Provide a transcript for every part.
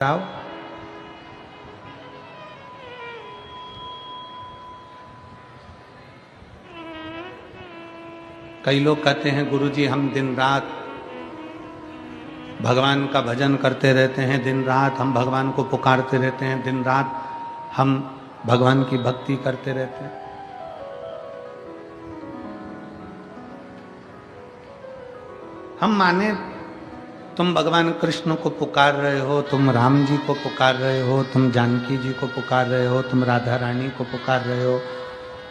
राव कई लोग कहते हैं गुरुजी हम दिन रात भगवान का भजन करते रहते हैं, दिन रात हम भगवान को पुकारते रहते हैं, दिन रात हम भगवान की भक्ति करते रहते हैं। हम माने तुम भगवान कृष्ण को पुकार रहे हो, तुम राम जी को पुकार रहे हो, तुम जानकी जी को पुकार रहे हो, तुम राधा रानी को पुकार रहे हो,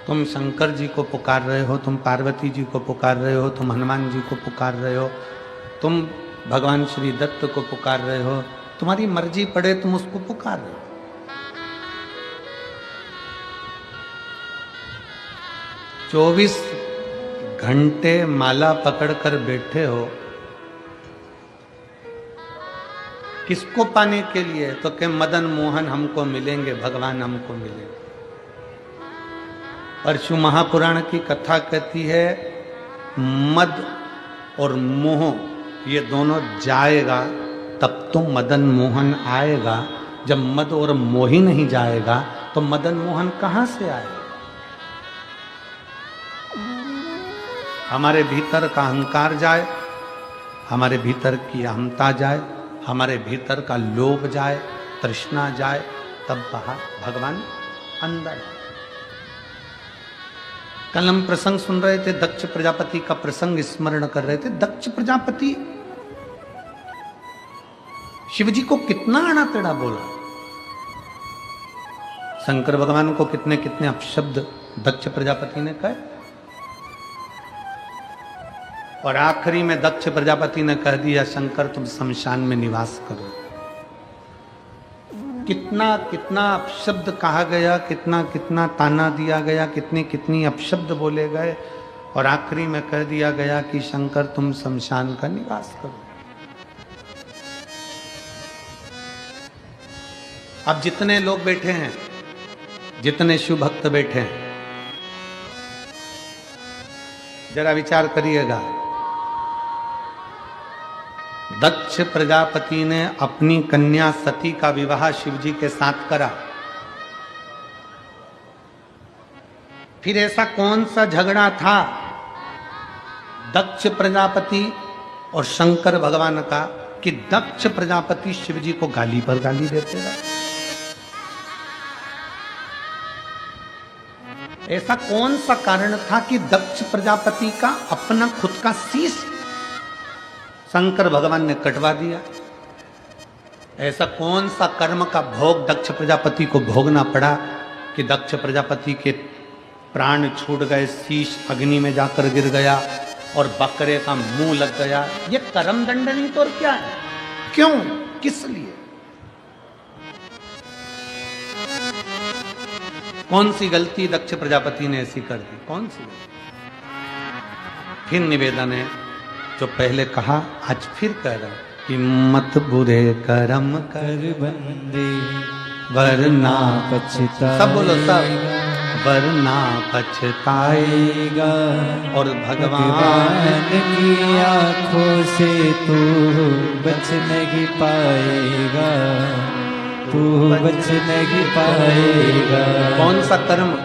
तुम शंकर जी को पुकार रहे हो, तुम पार्वती जी को पुकार रहे हो, तुम हनुमान जी को पुकार रहे हो, तुम भगवान श्री दत्त को पुकार रहे हो, तुम्हारी मर्जी पड़े तुम उसको पुकार रहे हो। चौबीस घंटे माला पकड़कर बैठे हो, किसको पाने के लिए? तो कि मदन मोहन हमको मिलेंगे, भगवान हमको मिलेंगे। परशु महापुराण की कथा कहती है मद और मोह ये दोनों जाएगा तब तो मदन मोहन आएगा। जब मद और मोह ही नहीं जाएगा तो मदन मोहन कहां से आएगा? हमारे भीतर का अहंकार जाए, हमारे भीतर की अहमता जाए, हमारे भीतर का लोभ जाए, तृष्णा जाए, तब भगवान अंदर आए। कल हम प्रसंग सुन रहे थे, दक्ष प्रजापति का प्रसंग स्मरण कर रहे थे। दक्ष प्रजापति शिवजी को कितना आड़ा टेढ़ा बोला, शंकर भगवान को कितने कितने अपशब्द दक्ष प्रजापति ने कहे, और आखिरी में दक्ष प्रजापति ने कह दिया शंकर तुम शमशान में निवास करो। कितना कितना अपशब्द कहा गया, कितना कितना ताना दिया गया, कितनी कितनी अपशब्द बोले गए, और आखिरी में कह दिया गया कि शंकर तुम शमशान का निवास करो। अब जितने लोग बैठे हैं, जितने शिव भक्त बैठे हैं, जरा विचार करिएगा। दक्ष प्रजापति ने अपनी कन्या सती का विवाह शिवजी के साथ करा। फिर ऐसा कौन सा झगड़ा था दक्ष प्रजापति और शंकर भगवान का कि दक्ष प्रजापति शिवजी को गाली पर गाली देते रहे? ऐसा कौन सा कारण था कि दक्ष प्रजापति का अपना खुद का शीश शंकर भगवान ने कटवा दिया? ऐसा कौन सा कर्म का भोग दक्ष प्रजापति को भोगना पड़ा कि दक्ष प्रजापति के प्राण छूट गए, शीश अग्नि में जाकर गिर गया और बकरे का मुंह लग गया? ये कर्म दंड नहीं तो और क्या है? क्यों, किस लिए? कौन सी गलती दक्ष प्रजापति ने ऐसी कर दी? कौन सी गलती? फिर निवेदन है, जो पहले कहा आज फिर कह रहा कि मत बुरे कर्म कर बंदे वरना पछताएगा। सब बोलो सब, वरना पछताएगा। और भगवान की आंखों से तू बच नहीं पाएगा, तू बच नहीं पाएगा। कौन सा कर्म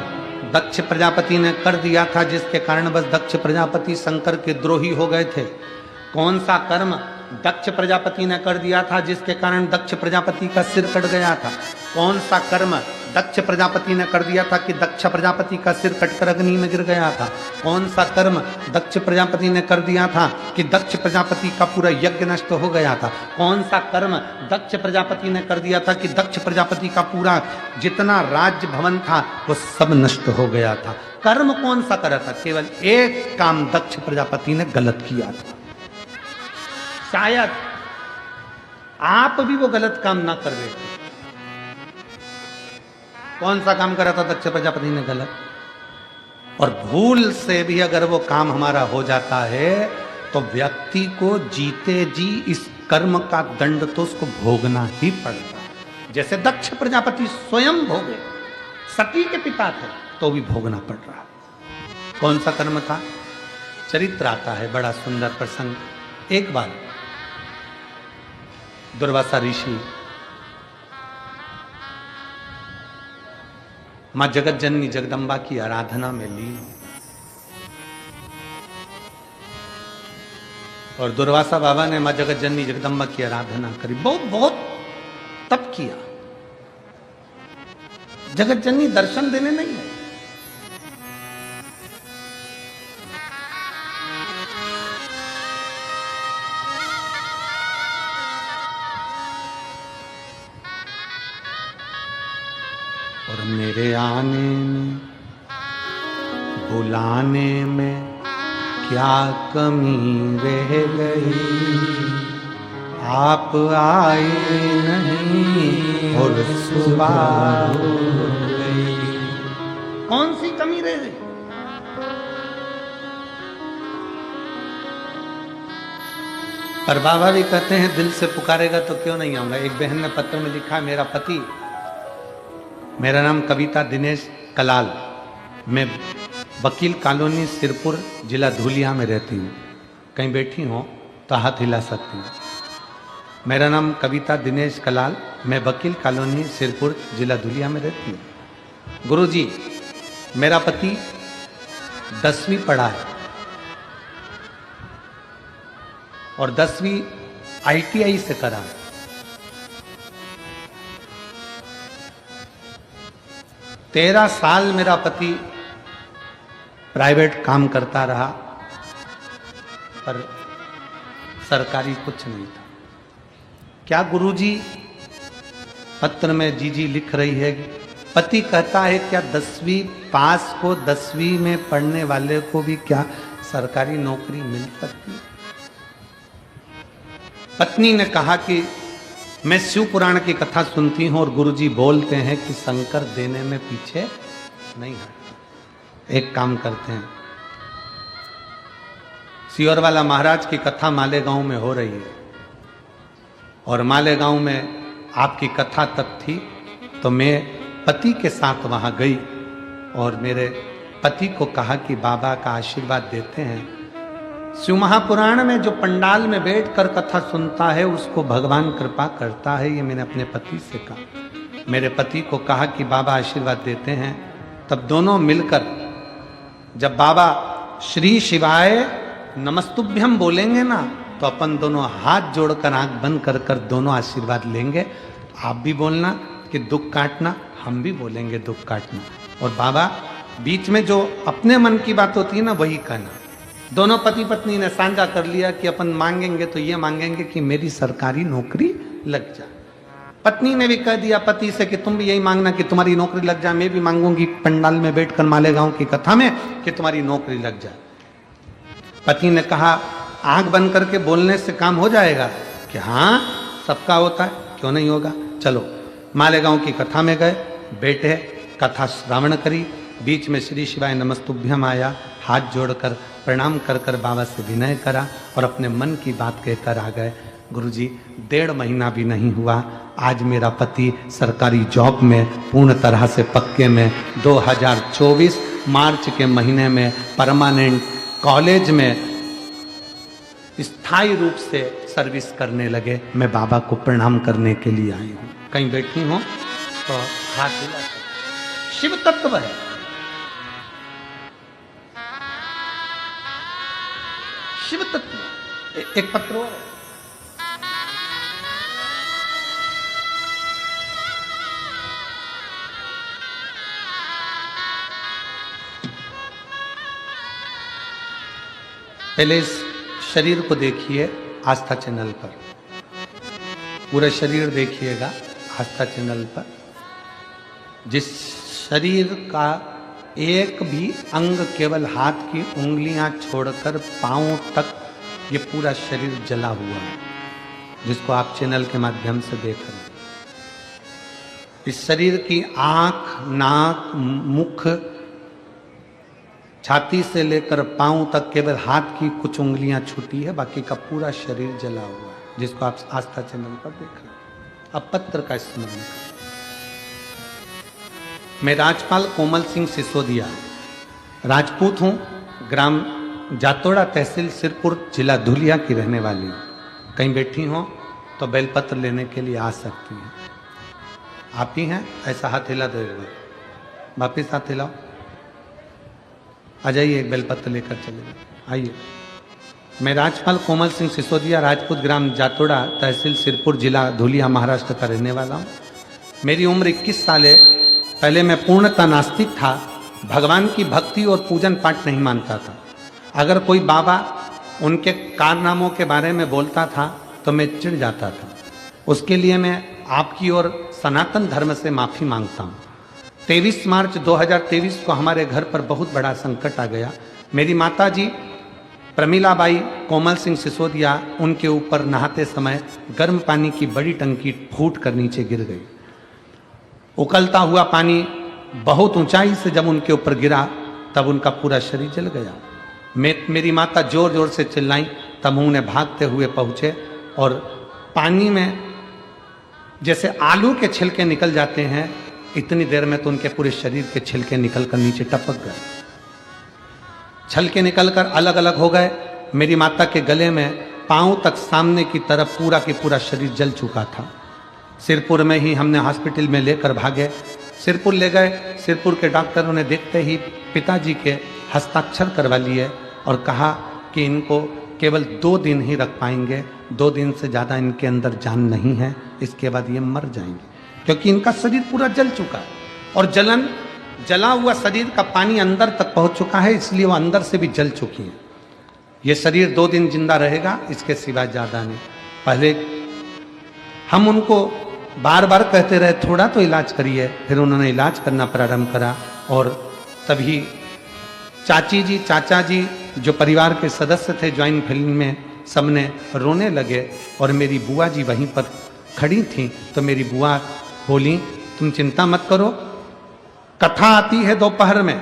दक्ष प्रजापति ने कर दिया था जिसके कारण बस दक्ष प्रजापति शंकर के द्रोही हो गए थे? कौन सा कर्म दक्ष प्रजापति ने कर दिया था जिसके कारण दक्ष प्रजापति का सिर कट गया था? कौन सा कर्म दक्ष प्रजापति ने कर दिया था कि दक्ष प्रजापति का सिर कटकर अग्नि में गिर गया था? कौन सा कर्म दक्ष प्रजापति ने कर दिया था कि दक्ष प्रजापति का पूरा यज्ञ नष्ट हो गया था? कौन सा कर्म दक्ष प्रजापति ने कर दिया था कि दक्ष प्रजापति का पूरा जितना राज्य भवन था वो सब नष्ट हो गया था? कर्म कौन सा करा था? केवल एक काम दक्ष प्रजापति ने गलत किया था। शायद आप भी वो गलत काम ना कर देते। कौन सा काम करा था दक्ष प्रजापति ने गलत? और भूल से भी अगर वो काम हमारा हो जाता है तो व्यक्ति को जीते जी इस कर्म का दंड तो उसको भोगना ही पड़ता है। जैसे दक्ष प्रजापति स्वयं भोगे, सती के पिता थे तो भी भोगना पड़ रहा। कौन सा कर्म था? चरित्र आता है, बड़ा सुंदर प्रसंग। एक बार दुर्वासा ऋषि मां जगत जननी जगदम्बा की आराधना में लीन। और दुर्वासा बाबा ने मां जगत जननी जगदम्बा की आराधना करी, बहुत बहुत तप किया। जगत जननी दर्शन देने नहीं है, और मेरे आने में बुलाने में क्या कमी रह गई, आप आए नहीं और सुबह हो गई। कौन सी कमी रह गई? पर बाबा भी कहते हैं दिल से पुकारेगा तो क्यों नहीं आऊंगा। एक बहन ने पत्र में लिखा, मेरा पति, मेरा नाम कविता दिनेश कलाल, मैं वकील कॉलोनी सिरपुर जिला धुलिया में रहती हूँ। कहीं बैठी हो तो हाथ हिला सकती हूँ। मेरा नाम कविता दिनेश कलाल, मैं वकील कॉलोनी सिरपुर जिला धुलिया में रहती हूँ। गुरुजी, मेरा पति 10वीं पढ़ा है और 10वीं ITI से करा। 13 साल मेरा पति प्राइवेट काम करता रहा, पर सरकारी कुछ नहीं था। क्या गुरुजी पत्र में जीजी लिख रही है, पति कहता है क्या 10वीं पास को 10वीं में पढ़ने वाले को भी क्या सरकारी नौकरी मिल सकती है? पत्नी ने कहा कि मैं शिव पुराण की कथा सुनती हूं और गुरुजी बोलते हैं कि शंकर देने में पीछे नहीं है। एक काम करते हैं, सियोरवाला महाराज की कथा मालेगांव में हो रही है और मालेगांव में आपकी कथा तब थी, तो मैं पति के साथ वहां गई और मेरे पति को कहा कि बाबा का आशीर्वाद देते हैं। शिव महापुराण में जो पंडाल में बैठकर कथा सुनता है उसको भगवान कृपा करता है, ये मैंने अपने पति से कहा। मेरे पति को कहा कि बाबा आशीर्वाद देते हैं। तब दोनों मिलकर जब बाबा श्री शिवाय नमस्तुभ्यम बोलेंगे ना, तो अपन दोनों हाथ जोड़कर आंख बंद कर कर दोनों आशीर्वाद लेंगे। आप भी बोलना कि दुख काटना, हम भी बोलेंगे दुख काटना। और बाबा बीच में जो अपने मन की बात होती है ना वही कहना। दोनों पति पत्नी ने साझा कर लिया कि अपन मांगेंगे तो ये मांगेंगे कि मेरी सरकारी नौकरी लग जाए। पत्नी ने भी कह दिया पति से कि तुम भी यही मांगना कि तुम्हारी नौकरी लग जाए। मैं भी मांगूंगी पंडाल में बैठकर मालेगांव की कथा में कि तुम्हारी नौकरी लग जाए। पति ने कहा आंख बंद करके बोलने से काम हो जाएगा कि हाँ सबका होता है, क्यों नहीं होगा, चलो। मालेगांव की कथा में गए, बैठे, कथा श्रवण करी। बीच में श्री शिवाय नमस्तुभ्यम आया, हाथ जोड़कर प्रणाम कर कर बाबा से विनय करा और अपने मन की बात कहकर आ गए। गुरुजी 1.5 महीना भी नहीं हुआ, आज मेरा पति सरकारी जॉब में पूर्ण तरह से पक्के में 2024 मार्च के महीने में परमानेंट कॉलेज में स्थायी रूप से सर्विस करने लगे। मैं बाबा को प्रणाम करने के लिए आई हूँ। कहीं बैठी हो तो हाथ हिला। शिव तत्व है, शिव तत्व। एक पत्र और पहले इस शरीर को देखिए आस्था चैनल पर, पूरा शरीर देखिएगा आस्था चैनल पर। जिस शरीर का एक भी अंग, केवल हाथ की उंगलियां छोड़कर पांव तक ये पूरा शरीर जला हुआ है, जिसको आप चैनल के माध्यम से देख रहे हैं। इस शरीर की आंख, नाक, मुख, छाती से लेकर पांव तक केवल हाथ की कुछ उंगलियां छूटी है, बाकी का पूरा शरीर जला हुआ है, जिसको आप आस्था चैनल पर देख रहे हैं। अब पत्र का स्मरण करें। मैं राजपाल कोमल सिंह सिसोदिया राजपूत हूँ, ग्राम जातोड़ा, तहसील सिरपुर, जिला धुलिया की रहने वाली हूँ। कहीं बैठी हो तो बेलपत्र लेने के लिए आ सकती हैं। आप ही हैं? ऐसा हाथ हिला दो एक बार। वापिस आते लाओ, आ जाइए, एक बेलपत्र लेकर चले आइए। मैं राजपाल कोमल सिंह सिसोदिया, राजपूत ग्राम जातोड़ा, तहसील सिरपुर, जिला धुलिया, महाराष्ट्र का रहने वाला हूँ। मेरी उम्र 21 साल है। पहले मैं पूर्णतः नास्तिक था, भगवान की भक्ति और पूजन पाठ नहीं मानता था। अगर कोई बाबा उनके कारनामों के बारे में बोलता था तो मैं चिढ़ जाता था। उसके लिए मैं आपकी और सनातन धर्म से माफ़ी मांगता हूँ। 23 मार्च 2023 को हमारे घर पर बहुत बड़ा संकट आ गया। मेरी माता जी प्रमिलाबाई कोमल सिंह सिसोदिया, उनके ऊपर नहाते समय गर्म पानी की बड़ी टंकी फूट कर नीचे गिर गई। उकलता हुआ पानी बहुत ऊंचाई से जब उनके ऊपर गिरा तब उनका पूरा शरीर जल गया। मेरी माता जोर जोर से चिल्लाई, तब उन्हें भागते हुए पहुंचे और पानी में जैसे आलू के छिलके निकल जाते हैं, इतनी देर में तो उनके पूरे शरीर के छिलके निकलकर नीचे टपक गए। छलके निकलकर अलग अलग हो गए। मेरी माता के गले में पांव तक सामने की तरफ पूरा के पूरा शरीर जल चुका था। सिरपुर में ही हमने हॉस्पिटल में लेकर भागे, सिरपुर ले गए। सिरपुर के डॉक्टरों ने देखते ही पिताजी के हस्ताक्षर करवा लिए और कहा कि इनको केवल 2 दिन ही रख पाएंगे, 2 दिन से ज़्यादा इनके अंदर जान नहीं है, इसके बाद ये मर जाएंगे, क्योंकि इनका शरीर पूरा जल चुका है और जला हुआ शरीर का पानी अंदर तक पहुंच चुका है, इसलिए वो अंदर से भी जल चुकी है। ये शरीर 2 दिन जिंदा रहेगा, इसके सिवा ज़्यादा नहीं। पहले हम उनको बार बार कहते रहे थोड़ा तो इलाज करिए, फिर उन्होंने इलाज करना प्रारंभ करा और तभी चाची जी, चाचा जी, जो परिवार के सदस्य थे ज्वाइंट फैमिली में, सबने रोने लगे और मेरी बुआ जी वहीं पर खड़ी थी। तो मेरी बुआ बोली, तुम चिंता मत करो, कथा आती है दोपहर में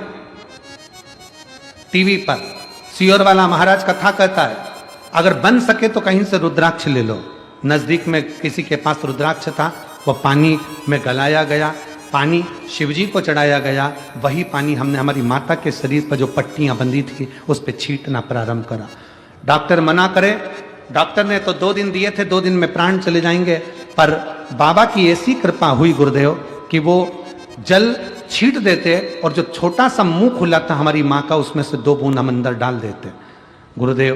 टीवी पर, सियोर वाला महाराज कथा कहता है, अगर बन सके तो कहीं से रुद्राक्ष ले लो। नजदीक में किसी के पास रुद्राक्ष था, वो पानी में गलाया गया, पानी शिवजी को चढ़ाया गया। वही पानी हमने हमारी माता के शरीर पर जो पट्टियां बंधी थी उस पर छींटना प्रारंभ करा। डॉक्टर मना करे, डॉक्टर ने तो 2 दिन दिए थे, 2 दिन में प्राण चले जाएंगे, पर बाबा की ऐसी कृपा हुई गुरुदेव कि वो जल छींट देते और जो छोटा सा मुंह खुला था हमारी माँ का, उसमें से 2 बूंद हम अंदर डाल देते। गुरुदेव,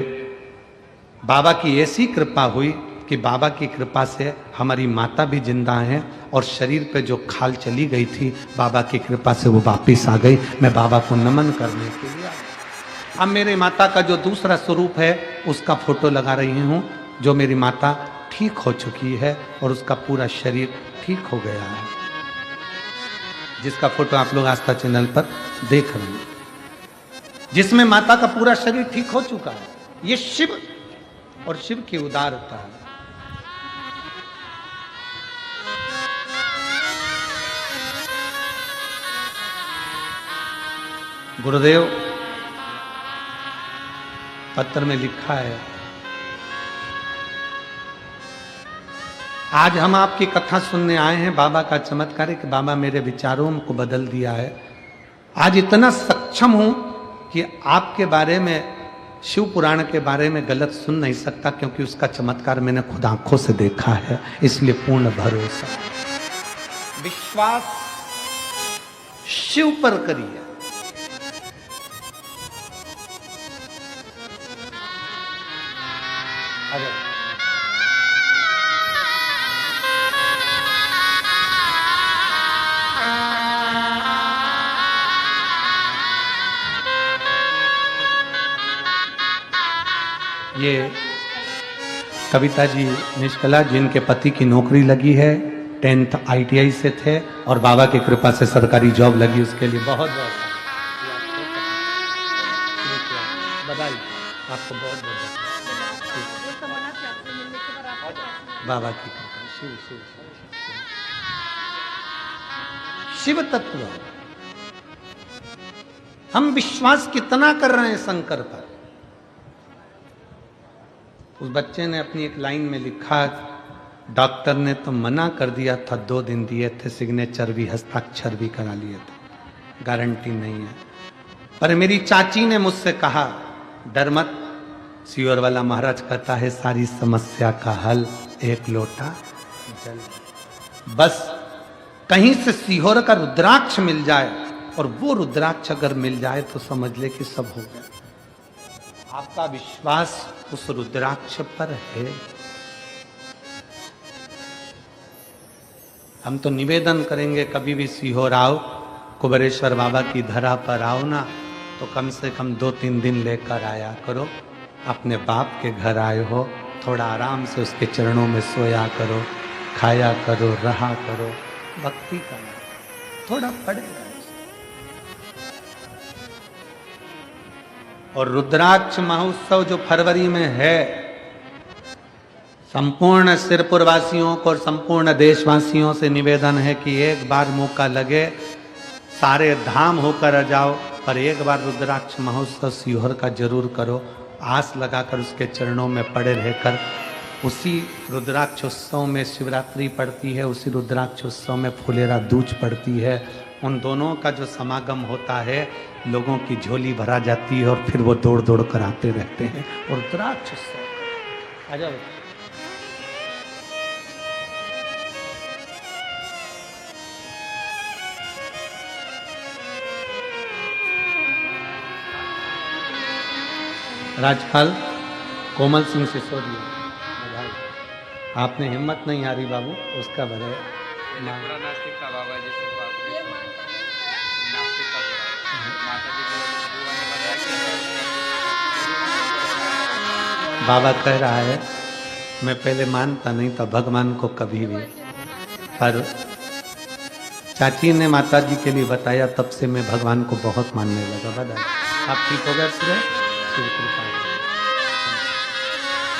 बाबा की ऐसी कृपा हुई कि बाबा की कृपा से हमारी माता भी जिंदा हैं और शरीर पे जो खाल चली गई थी, बाबा की कृपा से वो वापिस आ गई। मैं बाबा को नमन करने के लिए अब मेरे माता का जो दूसरा स्वरूप है उसका फोटो लगा रही हूँ, जो मेरी माता ठीक हो चुकी है और उसका पूरा शरीर ठीक हो गया है, जिसका फोटो आप लोग आस्था चैनल पर देख रहे हैं, जिसमें माता का पूरा शरीर ठीक हो चुका है। ये शिव और शिव की उदारता है। गुरुदेव पत्र में लिखा है, आज हम आपकी कथा सुनने आए हैं। बाबा का चमत्कार है कि बाबा मेरे विचारों को बदल दिया है। आज इतना सक्षम हूं कि आपके बारे में, शिव पुराण के बारे में गलत सुन नहीं सकता, क्योंकि उसका चमत्कार मैंने खुद आंखों से देखा है। इसलिए पूर्ण भरोसा, विश्वास शिव पर करिए। ये कविता जी निष्कला, जिनके पति की नौकरी लगी है, 10th ITI से थे और बाबा की कृपा से सरकारी जॉब लगी, उसके लिए बहुत बहुत बधाई, आपको बहुत बहुत बाबा की कृपा। शिव शिव शिव तत्व हम विश्वास कितना कर रहे हैं शंकर पर। उस बच्चे ने अपनी एक लाइन में लिखा, डॉक्टर ने तो मना कर दिया था, 2 दिन दिए थे, सिग्नेचर भी, हस्ताक्षर भी करा लिए थे, गारंटी नहीं है। पर मेरी चाची ने मुझसे कहा, डर मत, सियोर वाला महाराज कहता है सारी समस्या का हल 1 लोटा जल। बस कहीं से सिहोर का रुद्राक्ष मिल जाए और वो रुद्राक्ष अगर मिल जाए तो समझ ले कि सब हो गया। आपका विश्वास उस रुद्राक्ष पर है? हम तो निवेदन करेंगे, कभी भी सीहोर आओ, कुबेरेश्वर बाबा की धरा पर आओ ना, तो कम से कम 2-3 दिन लेकर आया करो। अपने बाप के घर आए हो, थोड़ा आराम से उसके चरणों में सोया करो, खाया करो, रहा करो, भक्ति करना थोड़ा पड़ेगा। और रुद्राक्ष महोत्सव जो फरवरी में है, संपूर्ण सिरपुर वासियों को और संपूर्ण देशवासियों से निवेदन है कि एक बार मौका लगे, सारे धाम होकर जाओ, पर एक बार रुद्राक्ष महोत्सव सीहोर का जरूर करो। आस लगाकर उसके चरणों में पड़े रहकर, उसी रुद्राक्षोत्सव में शिवरात्रि पड़ती है, उसी रुद्राक्षोत्सव में फुलेरा दूज पड़ती है। उन दोनों का जो समागम होता है, लोगों की झोली भरा जाती है और फिर वो दौड़ दौड़ कर आते रहते हैं। और रुद्राक्षोत्सव आ जाओ। राज्यपाल कोमल सिंह सिसोदिया, आपने हिम्मत नहीं हारी बाबू, उसका भरे बाबा कह रहा है, मैं पहले मानता नहीं था भगवान को कभी भी, पर चाची ने माता जी के लिए बताया, तब से मैं भगवान को बहुत मानने लगा। बता आप ठीक हो गए?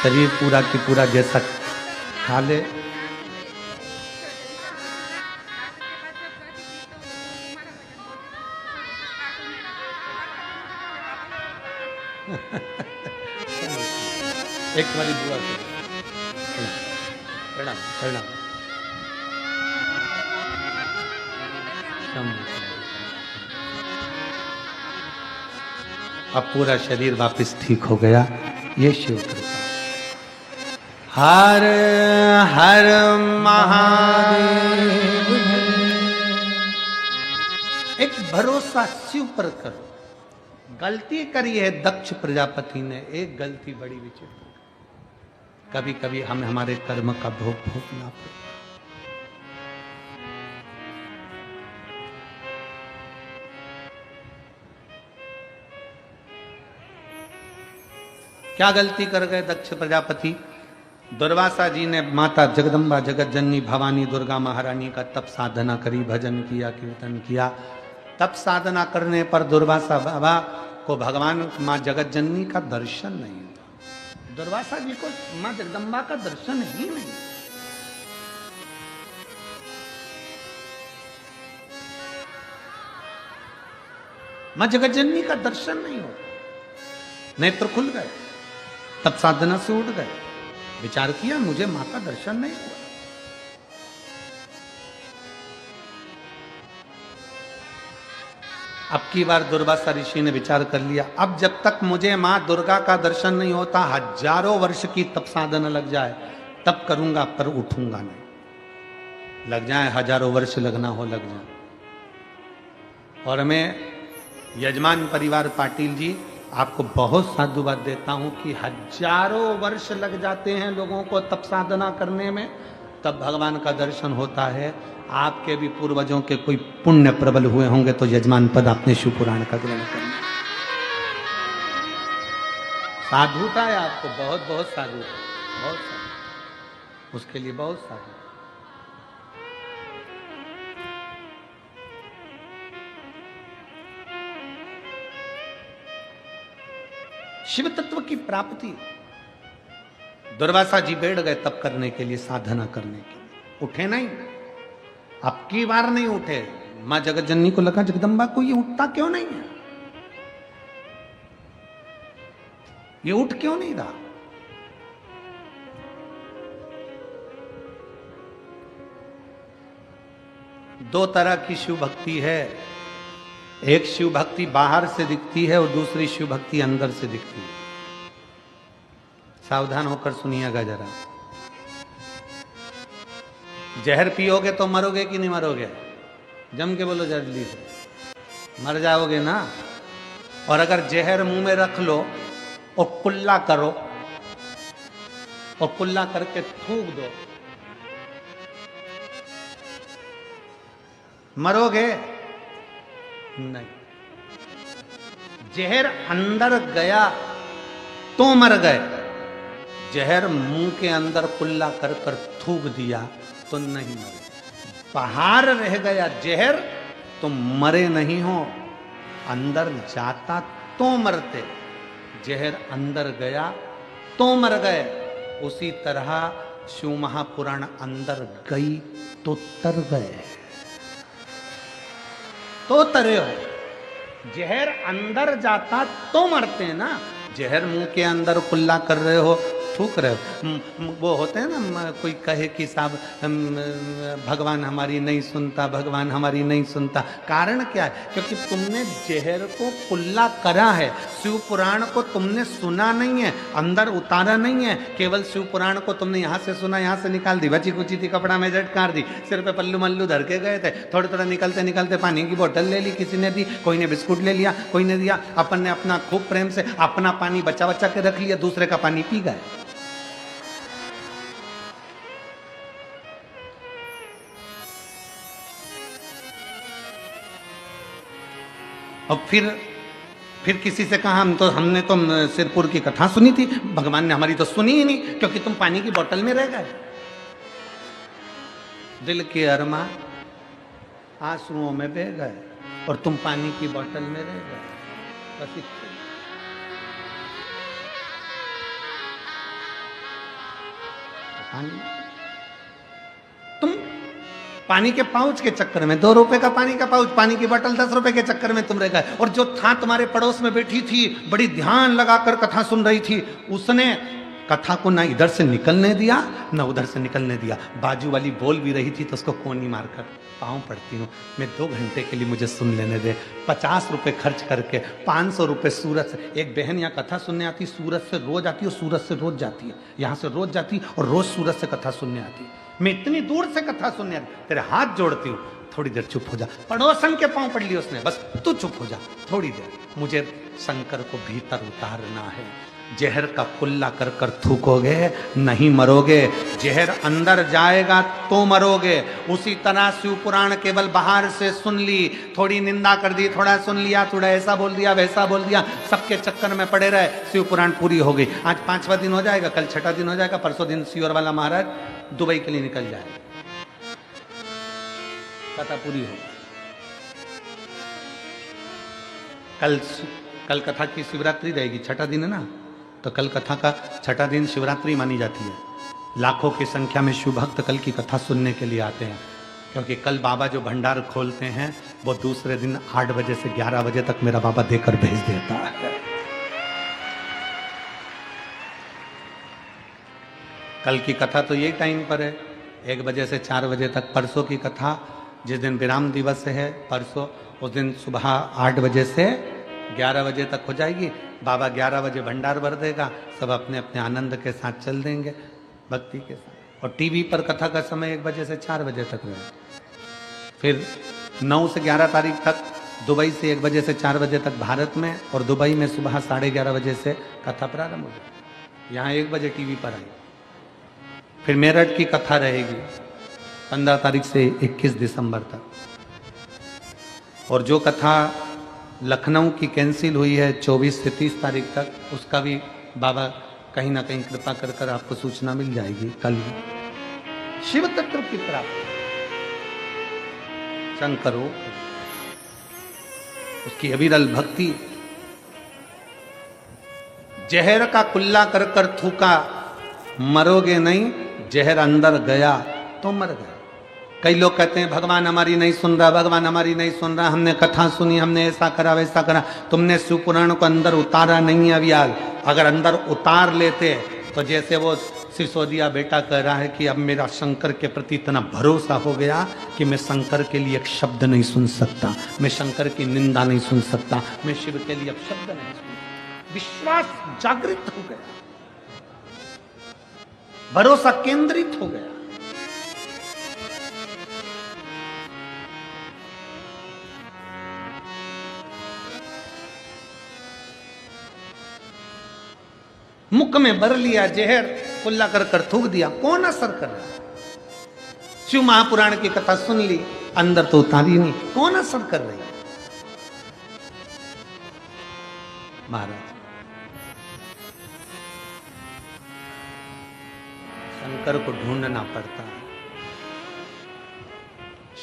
शरीर पूरा की पूरा जैसा खा ले, एक बारी दुआ करो। प्रणाम प्रणाम। अब पूरा शरीर वापस ठीक हो गया। ये शिव कृपा। हर हर महादेव। एक भरोसा शिव पर करो। गलती करी है दक्ष प्रजापति ने, एक गलती बड़ी विचित्र। कभी कभी हमें हमारे कर्म का भोग भोगना पड़े। क्या गलती कर गए दक्ष प्रजापति? दुर्वासा जी ने माता जगदम्बा जगत जननी भवानी दुर्गा महारानी का तप साधना करी, भजन किया, कीर्तन किया। तप साधना करने पर दुर्वासा बाबा को भगवान माँ जगत जननी का दर्शन नहीं हुआ। दुर्वासा जी को माँ जगदम्बा का दर्शन ही नहीं। माँ जगत जननी का दर्शन नहीं हुआ। नेत्र खुल गए, तब साधना से उठ गए, विचार किया मुझे मां का दर्शन नहीं हुआ। अब की बार दुर्वासा ऋषि ने विचार कर लिया, अब जब तक मुझे मां दुर्गा का दर्शन नहीं होता, हजारों वर्ष की तप साधना लग जाए तब करूंगा, पर उठूंगा नहीं। लग जाए हजारों वर्ष, लगना हो लग जाए। और मैं यजमान परिवार पाटिल जी आपको बहुत साधुवाद देता हूं कि हजारों वर्ष लग जाते हैं लोगों को तप साधना करने में, तब भगवान का दर्शन होता है। आपके भी पूर्वजों के कोई पुण्य प्रबल हुए होंगे तो यजमान पद आपने शिव पुराण का ग्रहण करना। साधुता है आपको, बहुत बहुत साधु, बहुत साधु, उसके लिए बहुत साधु। शिव तत्व की प्राप्ति। दुर्वासा जी बैठ गए तप करने के लिए, साधना करने के लिए, उठे नहीं। अब की बार नहीं उठे। मां जगत जननी को लगा जगदम्बा को ये उठता क्यों नहीं है, ये उठ क्यों नहीं रहा। दो तरह की शिव भक्ति है, एक शिव भक्ति बाहर से दिखती है और दूसरी शिव भक्ति अंदर से दिखती है। सावधान होकर सुनिएगा जरा। जहर पियोगे तो मरोगे कि नहीं मरोगे? जम के बोलो जल्दी से। मर जाओगे ना। और अगर जहर मुंह में रख लो और कुल्ला करो और कुल्ला करके थूक दो, मरोगे नहीं। जहर अंदर गया तो मर गए, जहर मुंह के अंदर कुल्ला कर कर थूक दिया तो नहीं मरे। बाहर रह गया जहर तो मरे नहीं हो, अंदर जाता तो मरते, जहर अंदर गया तो मर गए। उसी तरह शिव महापुराण अंदर गई तो तर गए, तो तरे हो। जहर अंदर जाता तो मरते ना, जहर मुंह के अंदर कुल्ला कर रहे हो, थूक रहे हो। वो होते हैं ना, कोई कहे कि साहब भगवान हमारी नहीं सुनता, भगवान हमारी नहीं सुनता। कारण क्या है? क्योंकि तुमने जहर को कुल्ला करा है, शिव पुराण को तुमने सुना नहीं है, अंदर उतारा नहीं है। केवल शिव पुराण को तुमने यहाँ से सुना, यहाँ से निकाल दी, बची कुची थी कपड़ा में झटकार दी, सिर पे पल्लू मल्लू धर के गए थे, थोड़ा थोड़ा निकलते निकलते पानी की बोतल ले ली, किसी ने दी, कोई ने बिस्कुट ले लिया, कोई ने दिया। अपन ने अपना खूब प्रेम से अपना पानी बचा बचा के रख लिया, दूसरे का पानी पी गए। और फिर किसी से कहा हमने तो सिरपुर की कथा सुनी थी, भगवान ने हमारी तो सुनी ही नहीं, क्योंकि तुम पानी की बोतल में रह गए। दिल के अरमा आंसुओं में बह गए और तुम पानी की बोतल में रह गए। बस तुम पानी के पाउच के चक्कर में, 2 रुपए का पानी का पाउच, पानी की बोतल 10 रुपए के चक्कर में तुम रह गए। और जो था तुम्हारे पड़ोस में बैठी थी, बड़ी ध्यान लगाकर कथा सुन रही थी, उसने कथा को ना इधर से निकलने दिया ना उधर से निकलने दिया। बाजू वाली बोल भी रही थी तो उसको कोनी मारकर पाँव पड़ती हूँ, मैं 2 घंटे के लिए मुझे सुन लेने दे। 50 रुपए खर्च करके 500 रुपए सूरत से, एक बहन यहाँ कथा सुनने आती, सूरत से रोज आती है और सूरत से रोज जाती है, यहाँ से रोज जाती और रोज सूरत से कथा सुनने आती है। मैं इतनी दूर से कथा सुनने आती, तेरे हाथ जोड़ती हूँ, थोड़ी देर चुप हो जा। पड़ोसन के पाँव पड़ लिए उसने, बस तू चुप हो जा थोड़ी देर, मुझे शंकर को भीतर उतारना है। जहर का कुल्ला कर कर थूकोगे नहीं मरोगे, जहर अंदर जाएगा तो मरोगे। उसी तरह शिव पुराण केवल बाहर से सुन ली, थोड़ी निंदा कर दी, थोड़ा सुन लिया, थोड़ा ऐसा बोल दिया वैसा बोल दिया, सबके चक्कर में पड़े रहे, शिव पुराण पूरी हो गई। आज 5वां दिन हो जाएगा, कल 6ठा दिन हो जाएगा, परसों दिन सीवर वाला महाराज दुबई के लिए निकल जाएगा, कथा पूरी हो। कल कथा की शिवरात्रि रहेगी, 6ठा दिन है ना, तो कल कथा का 6ठा दिन शिवरात्रि मानी जाती है। लाखों की संख्या में शिव भक्त कल की कथा सुनने के लिए आते हैं, क्योंकि कल बाबा जो भंडार खोलते हैं वो दूसरे दिन 8 बजे से 11 बजे तक मेरा बाबा देकर भेज देता है। कल की कथा तो यही टाइम पर है, 1 बजे से 4 बजे तक। परसों की कथा जिस दिन विराम दिवस है परसों, उस दिन सुबह 8 बजे से 11 बजे तक हो जाएगी। बाबा 11 बजे भंडार भर देगा, सब अपने अपने आनंद के साथ चल देंगे, भक्ति के साथ। और टीवी पर कथा का समय 1 बजे से 4 बजे तक रहे। फिर 9 से 11 तारीख तक दुबई से 1 बजे से 4 बजे तक भारत में, और दुबई में सुबह 11:30 बजे से कथा प्रारंभ हो जाए। यहाँ 1 बजे टीवी पर आई। फिर मेरठ की कथा रहेगी 15 तारीख से 21 दिसंबर तक। और जो कथा लखनऊ की कैंसिल हुई है 24 से 30 तारीख तक, उसका भी बाबा कहीं ना कहीं कृपा कर कर आपको सूचना मिल जाएगी। कल शिव तत्व की प्राप्ति, शंकरो उसकी अविरल भक्ति। जहर का कुल्ला कर कर थूका, मरोगे नहीं, जहर अंदर गया तो मर गया। कई लोग कहते हैं भगवान हमारी नहीं सुन रहा, भगवान हमारी नहीं सुन रहा, हमने कथा सुनी, हमने ऐसा करा वैसा करा। तुमने शिव पुराण को अंदर उतारा नहीं है अवियाल। अगर अंदर उतार लेते तो जैसे वो सिसोदिया बेटा कह रहा है कि अब मेरा शंकर के प्रति इतना भरोसा हो गया कि मैं शंकर के लिए एक शब्द नहीं सुन सकता, मैं शंकर की निंदा नहीं सुन सकता, मैं शिव के लिए अब शब्द नहीं सुन। विश्वास जागृत हो गया, भरोसा केंद्रित हो गया। मुख में भर लिया जहर, कुल्ला कर थूक दिया, कौन असर कर रहा? शिव महापुराण की कथा सुन ली, अंदर तो उतारी नहीं, कौन असर कर रही? महाराज शंकर को ढूंढना पड़ता है,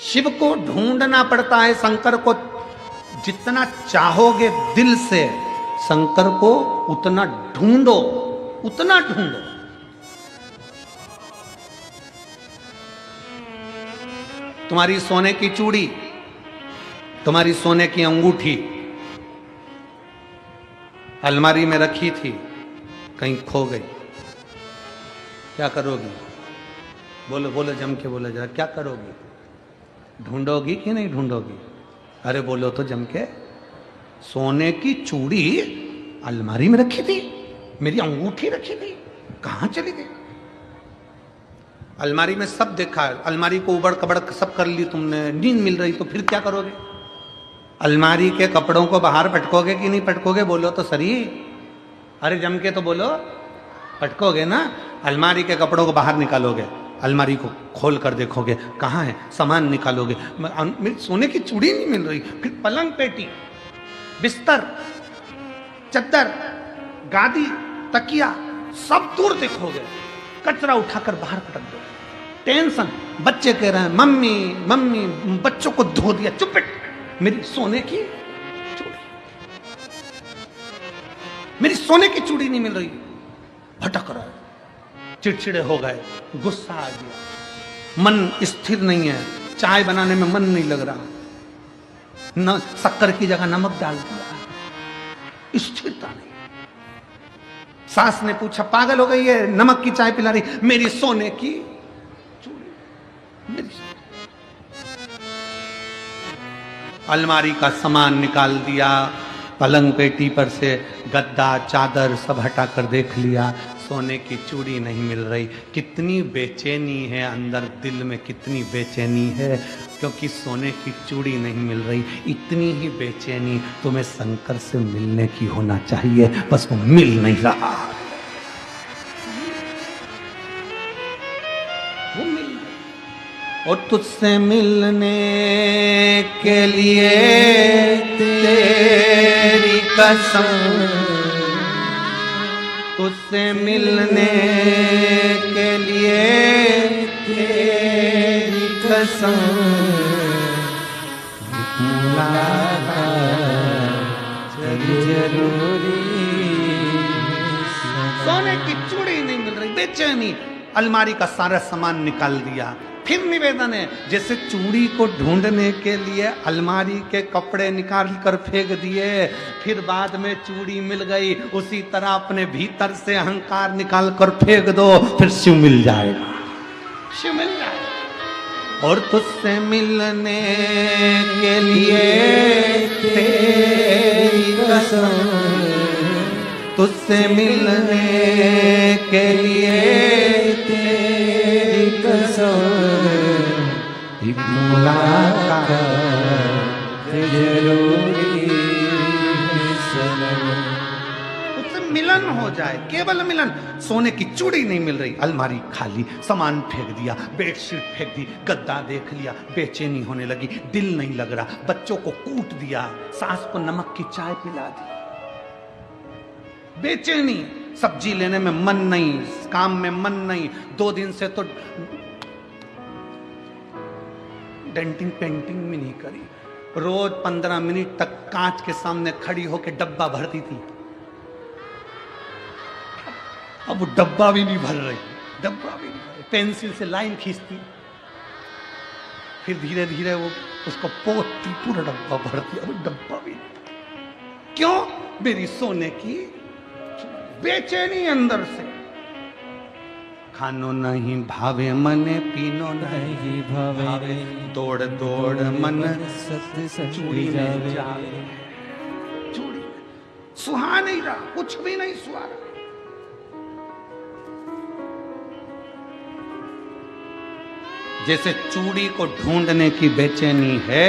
शिव को ढूंढना पड़ता है। शंकर को जितना चाहोगे दिल से शंकर को उतना ढूंढो, उतना ढूंढो। तुम्हारी सोने की चूड़ी, तुम्हारी सोने की अंगूठी अलमारी में रखी थी, कहीं खो गई, क्या करोगी? बोलो बोलो, जम के बोलो जरा, क्या करोगी? ढूंढोगी कि नहीं ढूंढोगी? अरे बोलो तो जम के। सोने की चूड़ी अलमारी में रखी थी, मेरी अंगूठी रखी थी, कहां चली गई? अलमारी में सब देखा, अलमारी को उबड़ कबड़ सब कर ली तुमने, नींद मिल रही, तो फिर क्या करोगे? अलमारी के कपड़ों को बाहर पटकोगे कि नहीं पटकोगे? बोलो तो सही। अरे जम के तो बोलो, पटकोगे ना? अलमारी के कपड़ों को बाहर निकालोगे, अलमारी को खोल कर देखोगे, कहाँ है? सामान निकालोगे, मेरी सोने की चूड़ी नहीं मिल रही। फिर पलंग पेटी, बिस्तर, चद्दर, गादी, तकिया सब दूर देखोगे, कचरा उठाकर बाहर पटक दो। टेंशन, बच्चे कह रहे हैं मम्मी मम्मी, बच्चों को धो दिया, चुप, मेरी सोने की चूड़ी, मेरी सोने की चूड़ी नहीं मिल रही, भटक रहा है, चिड़चिड़े हो गए, गुस्सा आ गया, मन स्थिर नहीं है, चाय बनाने में मन नहीं लग रहा, न शक्कर की जगह नमक डाल दिया, स्थिरता नहीं। सास ने पूछा, पागल हो गई है, नमक की चाय पिला रही, मेरी सोने की चूड़ी, मेरी अलमारी का सामान निकाल दिया, पलंग पेटी पर से गद्दा चादर सब हटाकर देख लिया, सोने की चूड़ी नहीं मिल रही। कितनी बेचैनी है अंदर, दिल में कितनी बेचैनी है, क्योंकि सोने की चूड़ी नहीं मिल रही। इतनी ही बेचैनी तुम्हें शंकर से मिलने की होना चाहिए, बस वो मिल नहीं रहा, वो मिल। और तुझसे मिलने के लिए तेरी कसम, तुझसे मिलने के लिए तेरी कसम, जरूरी। सोने की चूड़ी नहीं मिल रही, बेचैनी, अलमारी का सारा सामान निकाल दिया। फिर निवेदन है, जैसे चूड़ी को ढूंढने के लिए अलमारी के कपड़े निकाल कर फेंक दिए, फिर बाद में चूड़ी मिल गई, उसी तरह अपने भीतर से अहंकार निकाल कर फेंक दो, फिर शिव मिल जाएगा, शिव मिल जाएगा। और तुझसे मिलने के लिए तेरी कसम, तुझसे मिलने के लिए तेरी कसम, एक मुलाकात जरूरी सनम। उससे मिलन हो जाए, केवल मिलन। सोने की चूड़ी नहीं मिल रही, अलमारी खाली, सामान फेंक दिया, बेडशीट फेंक दी, गद्दा देख लिया, बेचैनी होने लगी, दिल नहीं लग रहा, बच्चों को कूट दिया, सास को नमक की चाय पिला दी, बेचैनी, सब्जी लेने में मन नहीं, काम में मन नहीं, 2 दिन से तो डेंटिंग पेंटिंग भी नहीं करी, रोज 15 मिनट तक कांच के सामने खड़ी होकर डब्बा भरती थी, अब वो डब्बा भी नहीं भर रही, डब्बा भी नहीं भर रही, पेंसिल से लाइन खींचती, फिर धीरे धीरे वो उसको पोतती, पूरा डब्बा भरती, अब डब्बा भी नहीं। क्यों? मेरी सोने की बेचैनी अंदर से। खानो नहीं भावे मने, पीनो नहीं भावे, दौड़ दौड़ मन चूड़ी में जावे, चूड़ी सुहा नहीं रहा, कुछ भी नहीं सुहा रहा। जैसे चूड़ी को ढूंढने की बेचैनी है,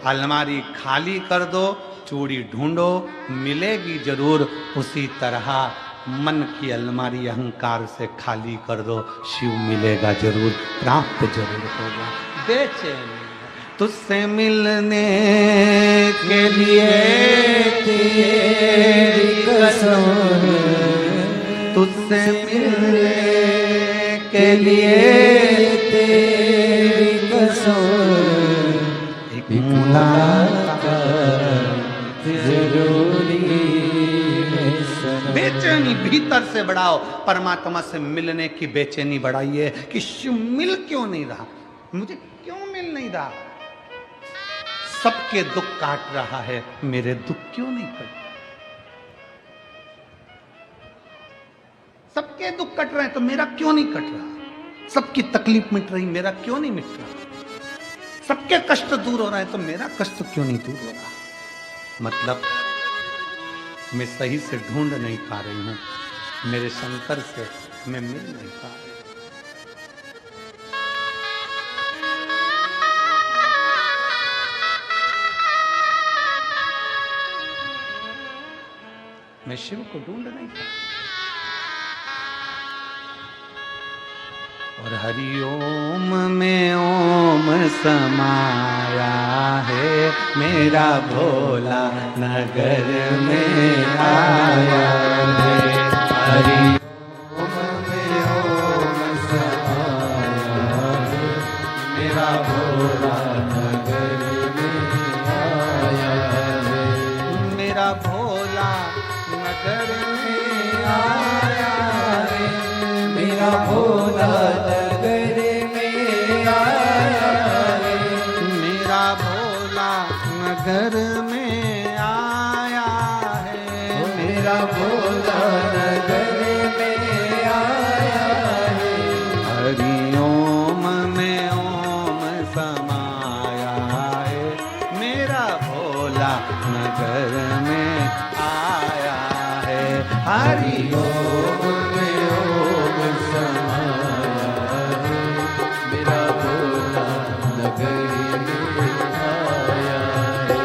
अलमारी खाली कर दो, चूड़ी ढूंढो, मिलेगी जरूर। उसी तरह मन की अलमारी अहंकार से खाली कर दो, शिव मिलेगा जरूर, प्राप्त जरूर होगा। बेचैनी तुझसे मिलने के लिए तेरी कसम, तुझसे मिलने के लिए तेरी कसम, एक मुलाकात जरूरी है सनम। बेचैनी भीतर से बढ़ाओ, परमात्मा से मिलने की बेचैनी बढ़ाइए कि शिव मिल क्यों नहीं रहा, मुझे क्यों मिल नहीं रहा। सबके दुख काट रहा है, मेरे दुख क्यों नहीं कट। सबके दुख कट रहे हैं तो मेरा क्यों नहीं कट रहा। सबकी तकलीफ मिट रही, मेरा क्यों नहीं मिट रहा। सबके कष्ट दूर हो रहे हैं तो मेरा कष्ट क्यों नहीं दूर हो रहा। मतलब मैं सही से ढूंढ नहीं पा रही हूं, मेरे शंकर से मैं मिल नहीं पा रही। मैं शिव को ढूंढ नहीं पा। और हरिओम में ओम समाया है, मेरा भोला नगर में आया है। हरिओम में ओम समाया है, मेरा भोला नगर में आया है। मेरा भोला नगर में आया है, मेरा भोला नगर में आया है। मेरा भोला नगर में आया है, मेरा भोला नगर में आया है। हरिओम में ओम समाया है, मेरा भोला नगर में आया है। हरिओम में ओम समाया है, मेरा भोला नगर में आया है।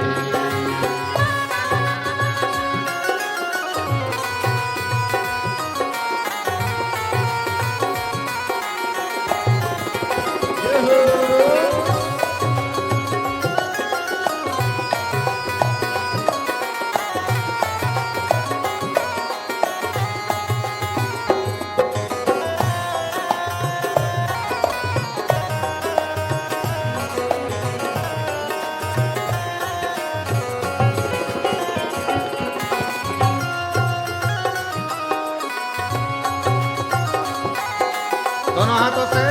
दोनों हाथों से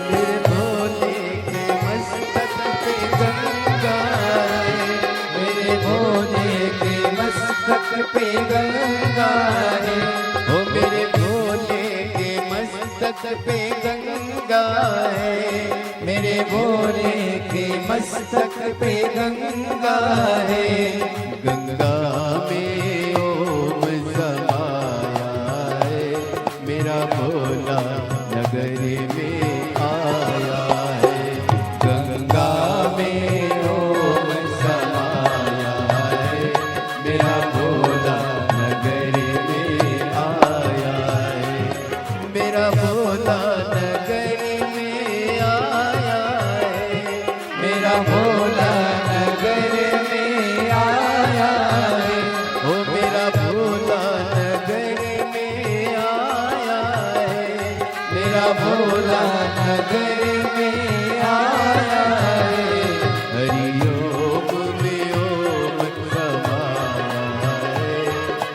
मेरे भोले के मस्तक पे गंगा है, मेरे भोले के मस्तक पे गंगा है। ओ मेरे भोले के मस्तक पे गंगा है, मेरे भोले के मस्तक पे गंगा है। गंगा में ओम समाया है, मेरा भोला नगर में आया है। गंगा में ओम समाया है, मेरा भोला नगर में आया है। मेरा भोला नगर में आया है, मेरा भोला नगर में आया है। ओ मेरा भोला नगर में आया है, मेरा भोला नगर में आया है। हरिओम में ओम समाया है,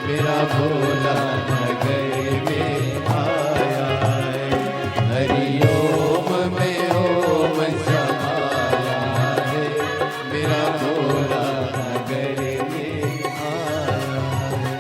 मेरा भोला नगर में आया है। हरिओम में ओम समाया है, मेरा भोला नगर में आया है।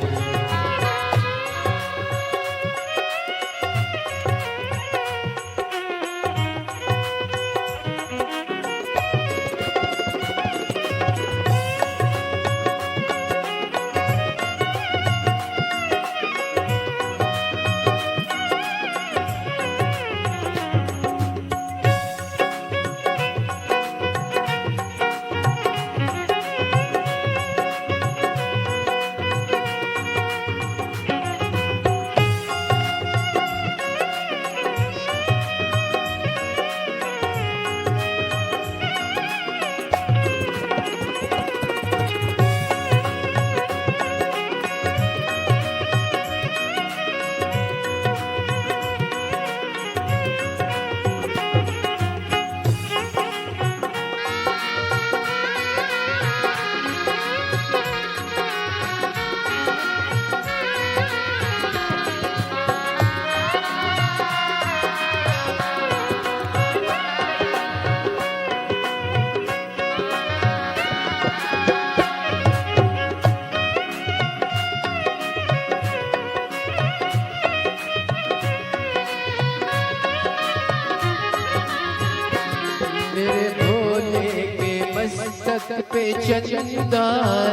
चंदा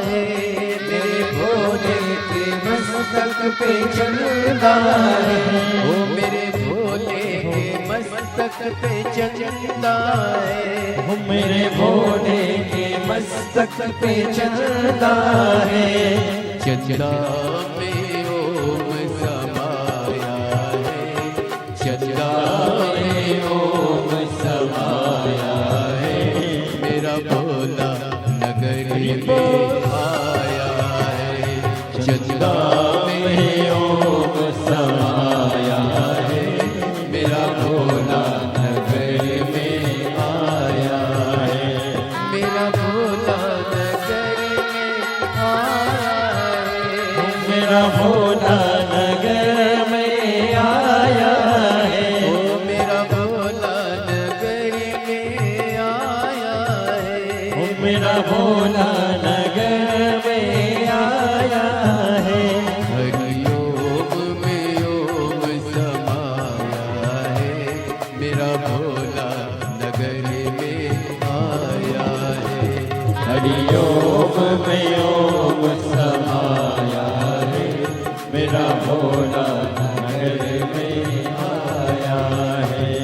है, मेरे भोले के मस्तक पे चंदा है, ओ मेरे भोले के मस्तक पे चंदा है, ओ मेरे भोले के मस्तक पे चंदा है। चंदा में ओम समाया है, चंदा में ओम समाया है, मेरा भोला नगर में आया है, चंदा में ओम समाया है, मेरा भोला नगर में आया है, मेरा भोला नगर में आया है, मेरा भोला नगर में आया है, ओ मेरा भोला नगर में आया है, ओ मेरा भोला नगर में आया है। हरिओम में ओम समाया है, मेरा भोला नगर में आया है, हरिओम में ओम समाया है, मेरा भोला नगर में आया है।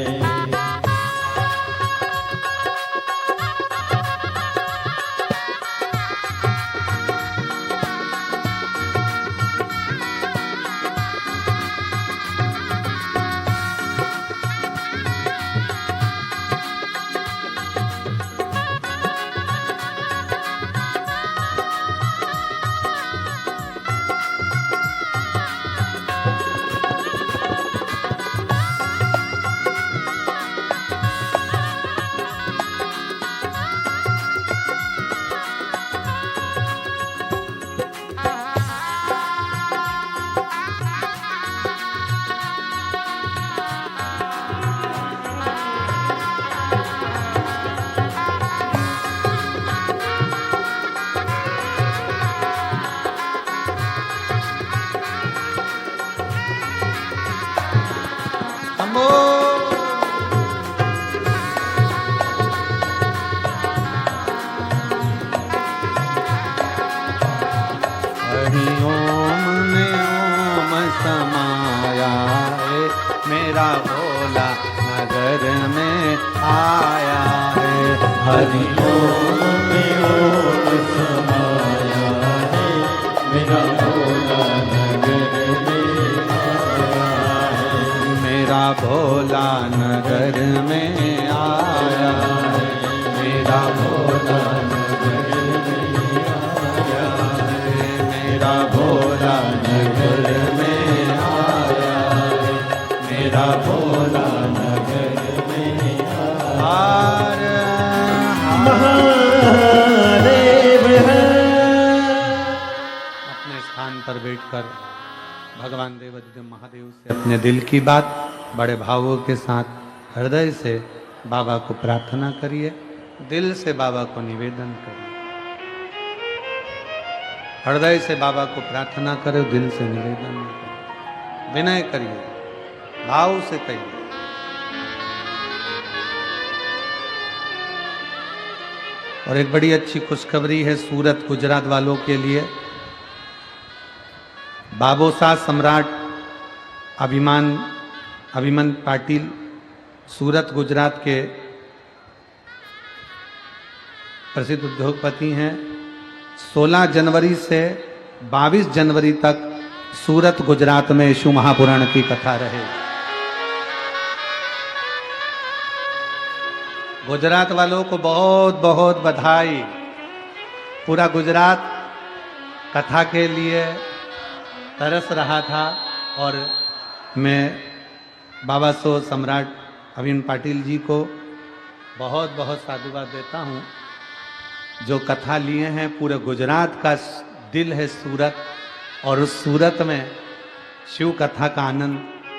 हरि ओम में ओम समाया है, मेरा भोला नगर में आया है, हरि ओम में ओम समाया है, मेरा भोला नगर में आया है, मेरा भोला नगर में आया है, मेरा भोला नगर में आया है, मेरा भोला नगर में आया है, मेरा भोला नगर में आया है। महादेव है। अपने स्थान पर बैठकर भगवान देवाधिदेव महादेव से अपने दिल की बात बड़े भावों के साथ हृदय से बाबा को प्रार्थना करिए, दिल से बाबा को निवेदन करिए, हृदय से बाबा को प्रार्थना करो, दिल से निवेदन करिए, विनय करिए, भाव से कहिए। और एक बड़ी अच्छी खुशखबरी है सूरत गुजरात वालों के लिए। बाबोसा सम्राट अभिमन पाटिल सूरत गुजरात के प्रसिद्ध उद्योगपति हैं। 16 जनवरी से 22 जनवरी तक सूरत गुजरात में यीशु महापुराण की कथा रहे। गुजरात वालों को बहुत बहुत बधाई। पूरा गुजरात कथा के लिए तरस रहा था और मैं बाबा सो सम्राट अभिमन पाटिल जी को बहुत बहुत साधुवाद देता हूँ, जो कथा लिए हैं। पूरे गुजरात का दिल है सूरत, और उस सूरत में शिव कथा का आनंद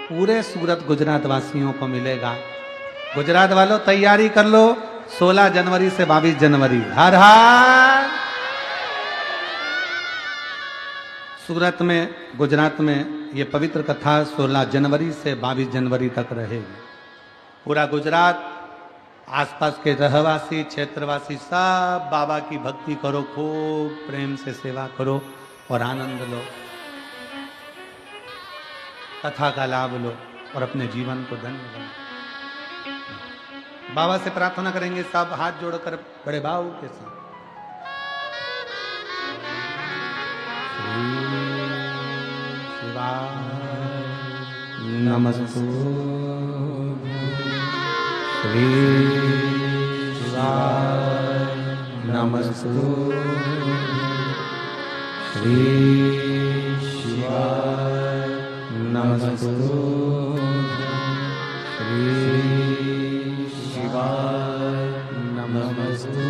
पूरे सूरत गुजरात वासियों को मिलेगा। गुजरात वालों तैयारी कर लो, 16 जनवरी से 22 जनवरी हर हर। सूरत में गुजरात में ये पवित्र कथा 16 जनवरी से 22 जनवरी तक रहेगी। पूरा गुजरात आसपास के रहवासी क्षेत्रवासी सब बाबा की भक्ति करो, खूब प्रेम से सेवा करो और आनंद लो, कथा का लाभ लो और अपने जीवन को धन्य बनाओ। बाबा से प्रार्थना करेंगे सब हाथ जोड़कर बड़े भाव के साथ। नमस्तु श्री शिवाय नमस्तु श्री शिवाय नमस्तु श्री शिवाय नमस्तु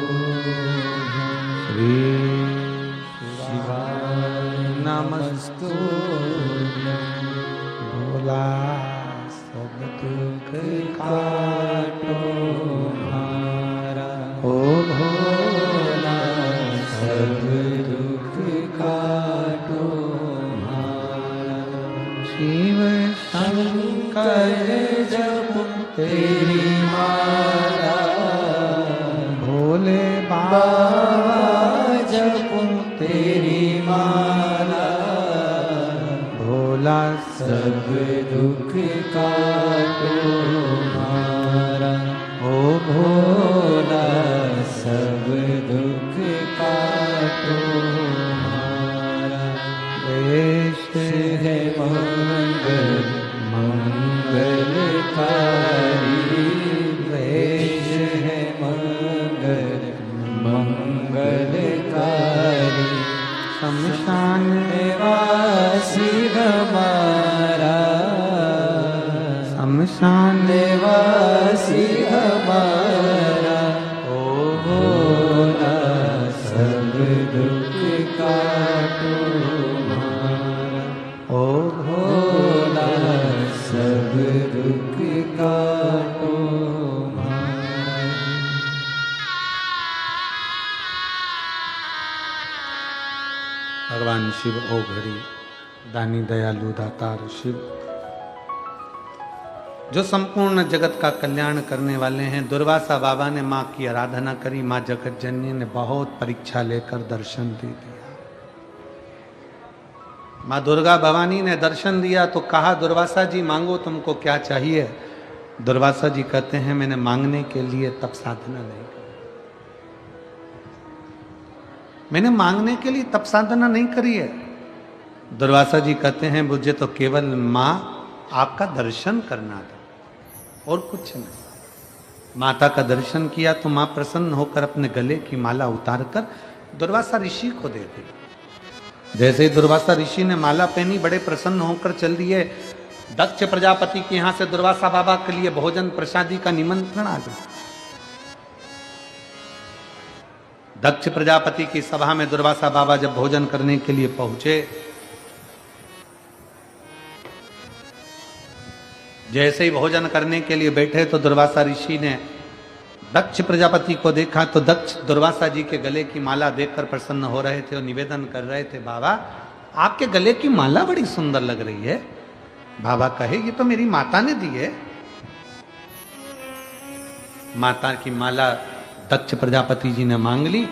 श्री शिवाय नमस्तु। भोला सब दुख काटो हमारा, ओ भोला सब दुख काटो हमारा। शिव शंकर जप तेरी माला, भोले बाबा जप तेरी माला। भोला सब दुख काटो हमारा, ओ भोला सब दुख काटो हमारा। वेश है मंगल मंगलकारी, वेश है मंगल मंगलकारी। शमशान निवासी हमारा, शमशान निवासी हमारा। ओ भोला सब दुख काटो हमारा, ओ भोला सब दुख काटो हमारा। भगवान शिव ओघड़ी दानी दयालु दातार शिव जो संपूर्ण जगत का कल्याण करने वाले हैं। दुर्वासा बाबा ने माँ की आराधना करी, माँ जगत जननी ने बहुत परीक्षा लेकर दर्शन दे दिया। माँ दुर्गा भवानी ने दर्शन दिया तो कहा दुर्वासा जी मांगो तुमको क्या चाहिए। दुर्वासा जी कहते हैं मैंने मांगने के लिए तप साधना नहीं करी, मैंने मांगने के लिए तप साधना नहीं करी है। दुर्वासा जी कहते हैं मुझे तो केवल माँ आपका दर्शन करना था और कुछ नहीं। माता का दर्शन किया तो माँ प्रसन्न होकर अपने गले की माला उतारकर दुर्वासा ऋषि को दे दी। जैसे ही दुर्वासा ऋषि ने माला पहनी बड़े प्रसन्न होकर चल दिए। दक्ष प्रजापति के यहां से दुर्वासा बाबा के लिए भोजन प्रसादी का निमंत्रण आ गया। दक्ष प्रजापति की सभा में दुर्वासा बाबा जब भोजन करने के लिए पहुंचे, जैसे ही भोजन करने के लिए बैठे तो दुर्वासा ऋषि ने दक्ष प्रजापति को देखा तो दक्ष दुर्वासा जी के गले की माला देखकर प्रसन्न हो रहे थे और निवेदन कर रहे थे बाबा आपके गले की माला बड़ी सुंदर लग रही है। बाबा कहे ये तो मेरी माता ने दी है। माता की माला दक्ष प्रजापति जी ने मांग ली,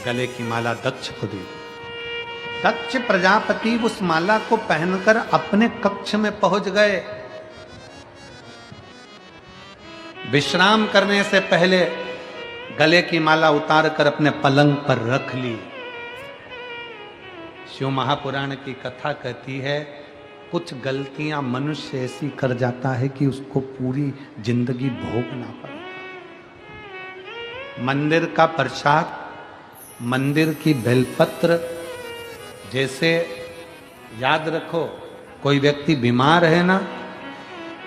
गले की माला दक्ष को दी। दक्ष प्रजापति उस माला को पहनकर अपने कक्ष में पहुंच गए। विश्राम करने से पहले गले की माला उतारकर अपने पलंग पर रख ली। शिव महापुराण की कथा कहती है कुछ गलतियां मनुष्य ऐसी कर जाता है कि उसको पूरी जिंदगी भोगना पड़ता। मंदिर का प्रसाद, मंदिर की बेलपत्र, जैसे याद रखो कोई व्यक्ति बीमार है ना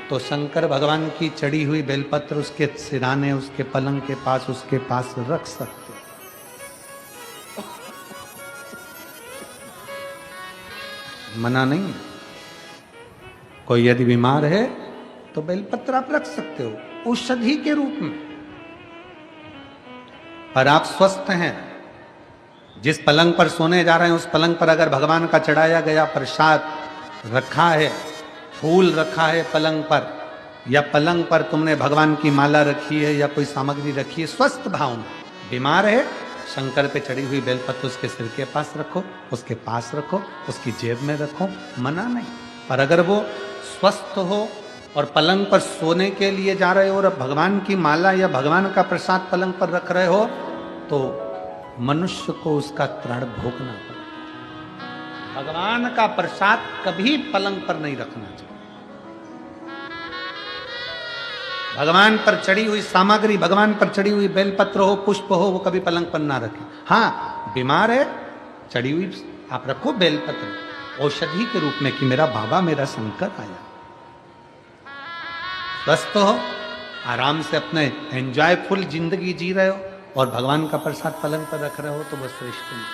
तो शंकर भगवान की चढ़ी हुई बेलपत्र उसके सिराने, उसके पलंग के पास, उसके पास रख सकते। मना नहीं। कोई यदि बीमार है तो बेलपत्र आप रख सकते हो औषधि के रूप में। पर आप स्वस्थ हैं, जिस पलंग पर सोने जा रहे हैं उस पलंग पर अगर भगवान का चढ़ाया गया प्रसाद रखा है, फूल रखा है पलंग पर, या पलंग पर तुमने भगवान की माला रखी है या कोई सामग्री रखी है, स्वस्थ भाव में, बीमार है, शंकर पे चढ़ी हुई बेलपत्र उसके सिर के पास रखो, उसके पास रखो, उसकी जेब में रखो, मना नहीं। पर अगर वो स्वस्थ हो और पलंग पर सोने के लिए जा रहे हो और भगवान की माला या भगवान का प्रसाद पलंग पर रख रहे हो, तो मनुष्य को उसका त्राण भोगना पड़ेगा। भगवान का प्रसाद कभी पलंग पर नहीं रखना चाहिए। भगवान पर चढ़ी हुई सामग्री, भगवान पर चढ़ी हुई बेलपत्र हो, पुष्प हो, वो कभी पलंग पर ना रखें। हाँ, बीमार है, चढ़ी हुई आप रखो बेलपत्र औषधि के रूप में कि मेरा बाबा, मेरा शंकर आया। स्वस्थ हो, आराम से अपने एंजॉयफुल जिंदगी जी रहे हो और भगवान का प्रसाद पलंग पर रख रहे हो, तो बस श्रेष्ठ नहीं।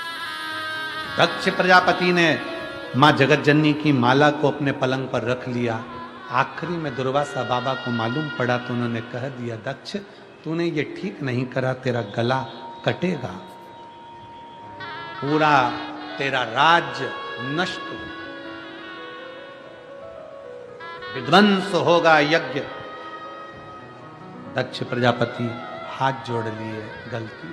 दक्ष प्रजापति ने मां जगत जननी की माला को अपने पलंग पर रख लिया। आखिरी में दुर्वासा बाबा को मालूम पड़ा तो उन्होंने कह दिया, दक्ष तूने ये ठीक नहीं करा, तेरा गला कटेगा, पूरा तेरा राज्य नष्ट हो, विध्वंस होगा यज्ञ। दक्ष प्रजापति हाथ जोड़ लिए, गलती,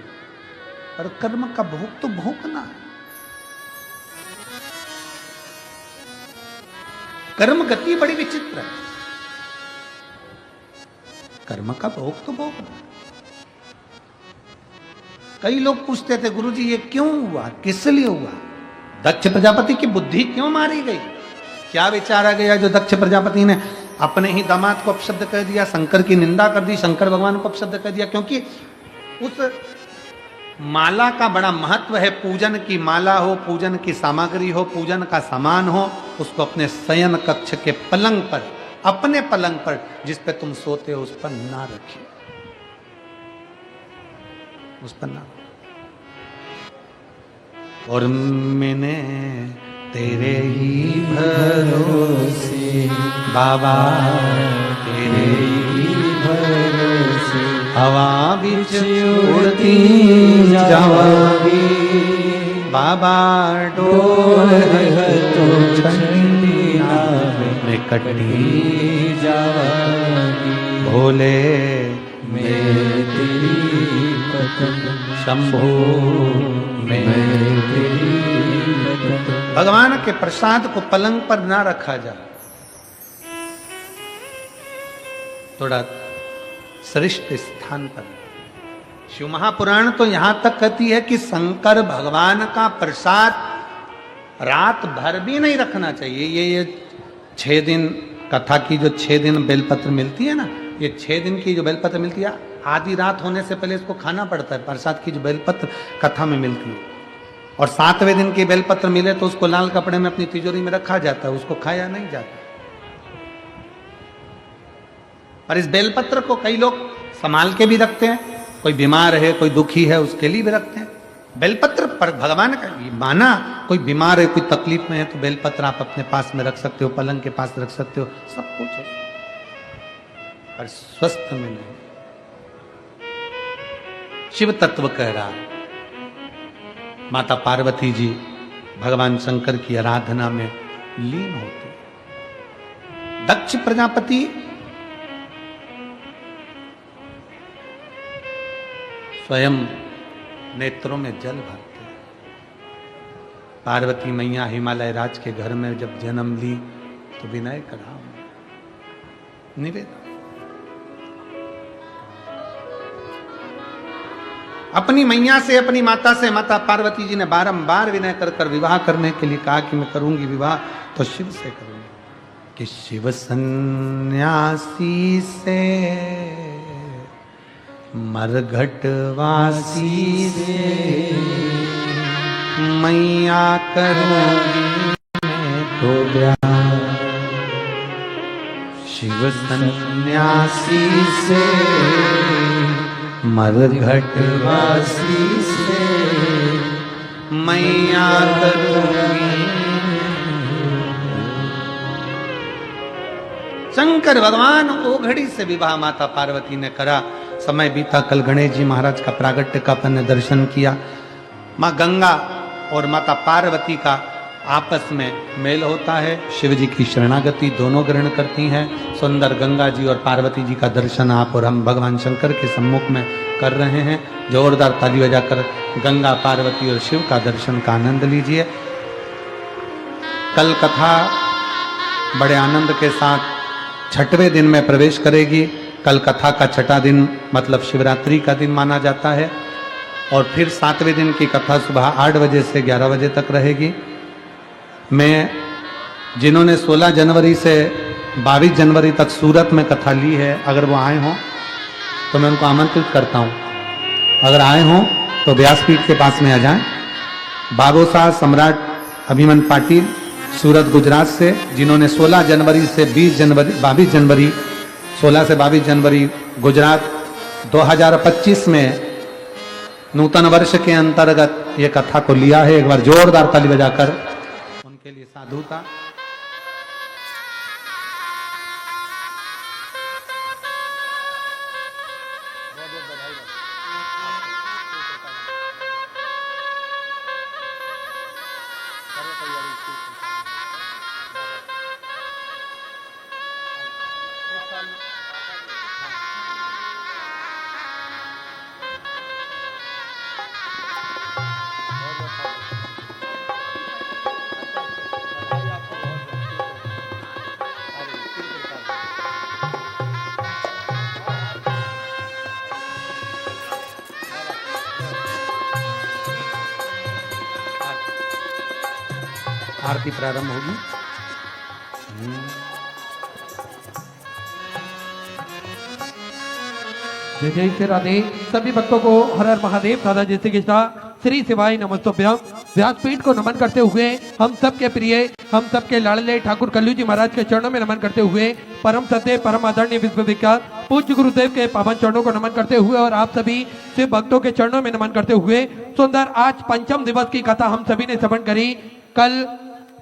पर कर्म का भोग तो भोगना है। कर्म गति बड़ी विचित्र है, कर्म का भोग तो भोगना। कई लोग पूछते थे, गुरुजी ये क्यों हुआ, किस लिए हुआ? दक्ष प्रजापति की बुद्धि क्यों मारी गई? क्या विचारा गया जो दक्ष प्रजापति ने अपने ही दामाद को अपशब्द कह दिया, शंकर की निंदा कर दी, शंकर भगवान को अपशब्द कह दिया? क्योंकि उस माला का बड़ा महत्व है। पूजन की माला हो, पूजन की सामग्री हो, पूजन का सामान हो, उसको अपने शयन कक्ष के पलंग पर, अपने पलंग पर जिस पे तुम सोते हो, उस पर ना रखिए, उस पर ना। और मैंने तेरे ही भरोसे बाबा, तेरे ही भरोसे हवा बिच उड़ती जावागी बाबा, डोर तो ठंडी में कटी जावागी, भोले मैं तेरी पतंग, शंभो मैं तेरी पतंग। भगवान के प्रसाद को पलंग पर ना रखा जाए, थोड़ा श्रेष्ठ स्थान पर। शिव महापुराण तो यहां तक कहती है कि शंकर भगवान का प्रसाद रात भर भी नहीं रखना चाहिए। ये 6 दिन कथा की जो 6 दिन बेलपत्र मिलती है ना, ये 6 दिन की जो बेलपत्र मिलती है, आधी रात होने से पहले इसको खाना पड़ता है। प्रसाद की जो बेलपत्र कथा में मिलती है, और 7वें दिन की बेलपत्र मिले तो उसको लाल कपड़े में अपनी तिजोरी में रखा जाता है, उसको खाया नहीं जाता। पर इस बेलपत्र को कई लोग संभाल के भी रखते हैं, कोई बीमार है, कोई दुखी है, उसके लिए भी रखते हैं। बेलपत्र पर भगवान का माना, कोई बीमार है, कोई तकलीफ में है, तो बेलपत्र आप अपने पास में रख सकते हो, पलंग के पास रख सकते हो, सब कुछ है, पर स्वस्थ में नहीं। शिव तत्व कह रहा है, माता पार्वती जी भगवान शंकर की आराधना में लीन होते। दक्ष प्रजापति स्वयं नेत्रों में जल भरते। पार्वती मैया हिमालय राज के घर में जब जन्म ली तो विनय करा, निवेदन, अपनी मैया से, अपनी माता से माता पार्वती जी ने बारंबार विनय कर कर विवाह करने के लिए कहा कि मैं करूंगी विवाह तो शिव से करूंगी। कि शिव सन्यासी से, मरघटवासी से मैया करूंगी मैं तो ब्याह। शिव सन्यासी से, मरघटवासी से मैया करूंगी। शंकर भगवान ओघड़ी से विवाह माता पार्वती ने करा। समय बीता, कल गणेश जी महाराज का प्रागट्य का अपन ने दर्शन किया। माँ गंगा और माता पार्वती का आपस में मेल होता है। शिव जी की शरणागति दोनों ग्रहण करती हैं। सुंदर गंगा जी और पार्वती जी का दर्शन आप और हम भगवान शंकर के सम्मुख में कर रहे हैं। जोरदार ताली बजाकर गंगा, पार्वती और शिव का दर्शन का आनंद लीजिए। कल कथा बड़े आनंद के साथ छठवें दिन में प्रवेश करेगी। कल कथा का छठा दिन मतलब शिवरात्रि का दिन माना जाता है और फिर 7वें दिन की कथा सुबह 8 बजे से 11 बजे तक रहेगी। मैं जिन्होंने 16 जनवरी से 22 जनवरी तक सूरत में कथा ली है, अगर वो आए हों तो मैं उनको आमंत्रित करता हूँ। अगर आए हों तो व्यासपीठ के पास में आ जाएं। बाबोसा सम्राट अभिमन पाटिल सूरत गुजरात से, जिन्होंने 16 जनवरी से 22 जनवरी 16 से 22 जनवरी गुजरात 2025 में नूतन वर्ष के अंतर्गत ये कथा को लिया है। एक बार जोरदार ताली बजाकर उनके लिए साधुता। आरती प्रारंभ होगी। जय जय श्री राधे। सभी भक्तों को हर हर महादेव दादा जय श्री कृष्णा श्री शिवाय नमस्तुभ्यम। व्यासपीठ को नमन करते हुए हम सबके प्रिय, हम सबके लाडले ठाकुर कल्लू जी महाराज के चरणों में नमन करते हुए परम सत्य परम आदरणीय विश्वविख्यात पूज्य गुरुदेव के पावन चरणों को नमन करते हुए और आप सभी शिव भक्तों के चरणों में नमन करते हुए सुंदर आज पंचम दिवस की कथा हम सभी ने श्रवण करी। कल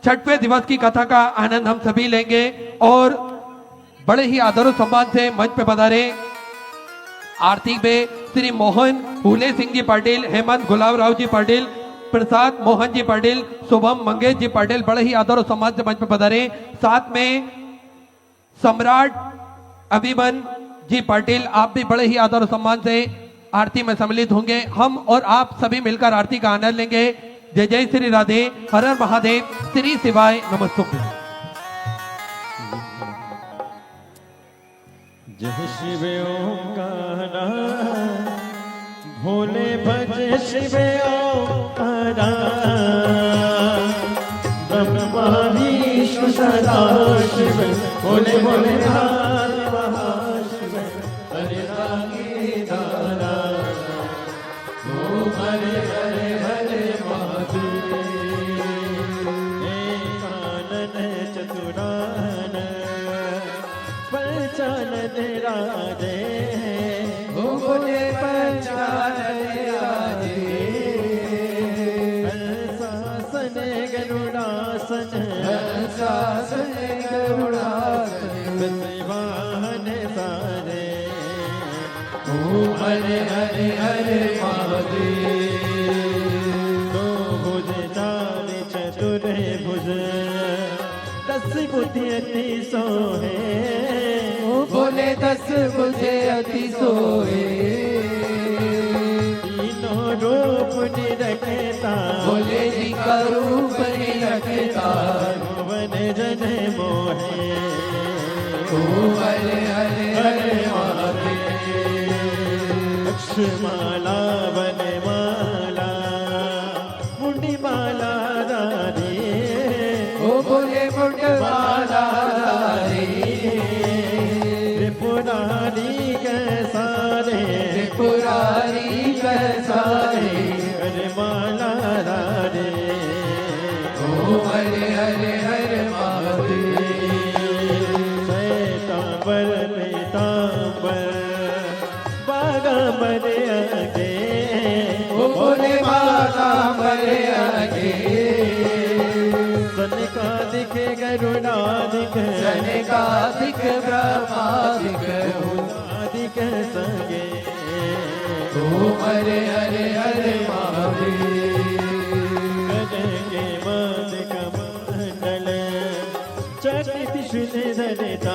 छठवें दिवस की कथा का आनंद हम सभी लेंगे और बड़े ही आदर और सम्मान से मंच पे पधारे आरती में श्री मोहन फूले सिंह जी पाटिल, हेमंत गुलाबराव जी पाटिल, प्रसाद मोहन जी पाटिल, शुभम मंगेश जी पाटिल बड़े ही आदर और सम्मान से मंच पे पधारे। साथ में सम्राट अभिमन जी पाटिल, आप भी बड़े ही आदर और सम्मान से आरती में सम्मिलित होंगे। हम और आप सभी मिलकर आरती का आनंद लेंगे। जय जय श्री राधे। हर हर महादेव। श्री शिवाय नमस्तुभ्यम। जय शिव ओंकारा भोले भज शिव ओंकारा ब्रह्मा विष्णु सदा शिव भोले भोले महाशिव हरे रागे दारा ओ हरे हरे हरे महादेव एकानन चतुरानन पंचानन राधे ओ बोले पंचानन राधे हंसासन गरुड़ासन हंसासन गरुड़ासन वाहन सारे ओ हरे हरे हरे महादेव दो भुज चार चतुर भुज 10 बुद्धि अति सोहे बोले 10 मुझे अति सोए तीनों रूप निरखता बोले जी का रूप निरखता भुवन जन मोहे ओ हरे हरे हरे महादेव। अक्षमाला वनमाला मुंडीमाला राधे ओ बोले मुंडमाला पुरारी कैसारे पुरारी कैसारे हरे माला रे ओ हरे हरे हरे महादेव। श्वेतांबर पीतांबर बागांबर आगे ओ बोले बागांबर आगे सनकादिक गरुड़ादिक सनकादिक ब्रह्मादिक आदिक संगे ओ हरे हरे हरे महादेव। करेंगे मात कम चक्र त्रिशूल धरता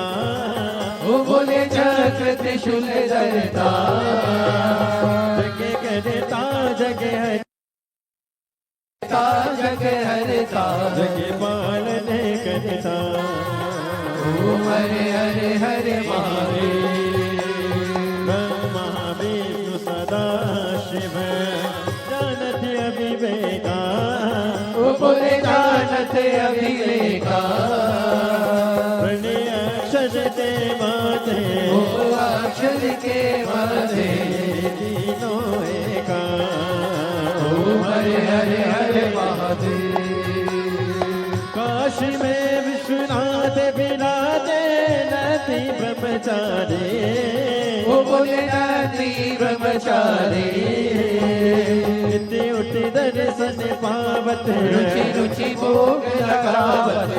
ओ बोले चक्र त्रिशूल धरता जगे करता जगे हरता जग हरता जगे पालन करता ओम हरे हरे हरे महादेव महादेव सदा शिव जानत अविवेका ओ बोले जानत अभिलेखा प्रणय अक्षर ते माते ओ अक्षर के माथे तीनों एका ओम हरे हरे हरे महादेव काशी में विश्वनाथ विराजे नदी ब्रह्मचारी ओ बोले नदी ब्रह्मचारी नित्य उठी दर्शन पावत रुचि रुचि भोग लगावत